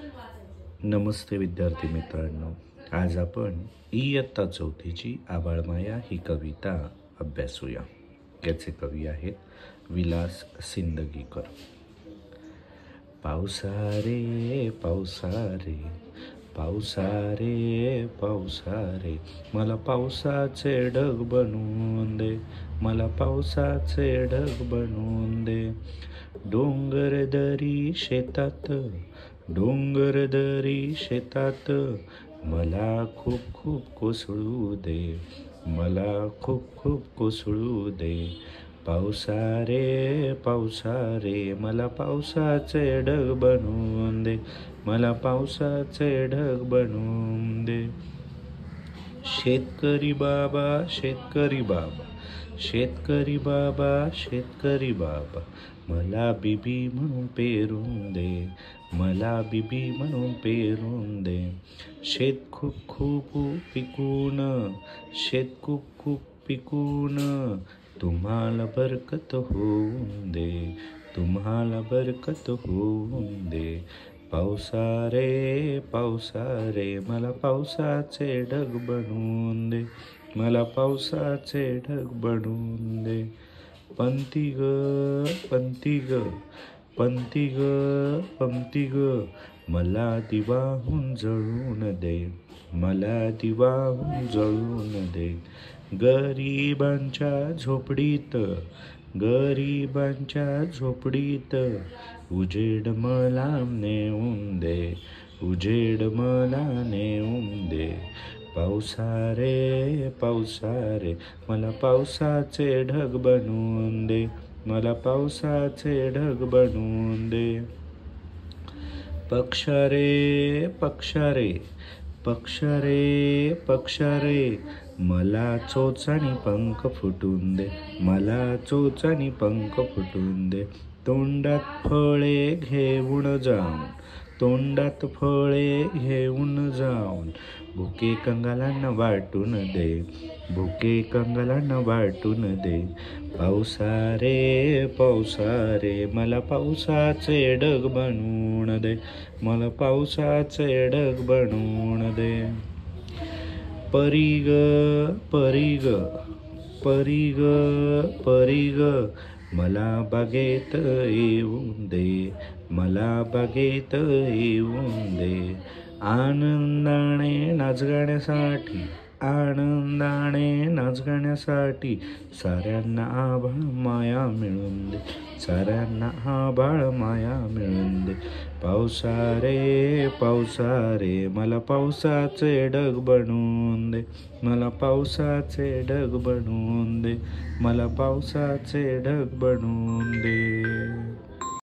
नमस्ते विद्यार्थी मित्रांनो, आज आपण इयत्ता चौथीची आबाळमाया ही कविता अभ्यासूया. याचे कवी आहेत विलास सिंदगीकर. पावसारे पावसारे पावसारे पावसारे, मला पावसाचे ढग बनवून दे, मला पावसाचे ढग बनवून दे. डोंगर दरी शेतात, डोंगर दरी शेतात, मला खूप खूप कोसळू दे, मला खूप खूप कोसळू दे. पावसारे पावसारे, मला पावसाचे ढग बनवून दे, मला पावसाचे ढग बनवून दे. शेतकरी बाबा शेतकरी बाबा, शेतकरी बाबा शेतकरी बाबा, मला बीबी म्हणून पेरून दे, मला बीबी म्हणून पेरून दे. शेत खूप खूप पिकून, शेत खूप खूप पिकून, तुम्हाला बरकत होऊन दे, तुम्हाला बरकत होऊन दे. पावसारे पावसारे, मला पावसाचे ढग बनवून दे, मला पावसाचे ढग बनवून दे. पंती ग पंती ग पंती ग पंती ग, मला दिवाहून जळून दे, मला दिवाहून जळून दे. गरिबांच्या झोपडीत, गरिबांच्या झोपडीत, उजेड मला नेऊन दे, उजेड मला नेऊन दे. पावसारे पावसारे, मला पावसाचे ढग बनवून दे, मला पावसाचे ढग बनवून दे. पक्षारे पक्षारे पक्षारे पक्षारे, मला चोच आणि पंख फुटून दे, मला चोच आणि पंख फुटून दे. तोंडात फळे घेऊन जाऊन, तोंडात फळे घेऊन जाऊन, भुके कंगालांना वाटून दे, भुके कंगालांना वाटून दे. पावसारे पावसारे, मला पावसाचे ढग बनवून दे, मला पावसाचे ढग बनवून दे. परी ग परी ग परी ग परी ग, मला बागेत येऊन दे, मला बागेत येऊन दे. आनंदाने नाच गाण्यासाठी, आनंदाने नाच गाण्यासाठी, साऱ्यांना आभाळ माया मिळून दे, साऱ्यांना आभाळ माया मिळून दे. पावसारे पावसारे, मला पावसाचे ढग बनवून दे, मला पावसाचे ढग बनवून दे, मला पावसाचे ढग बनवून दे.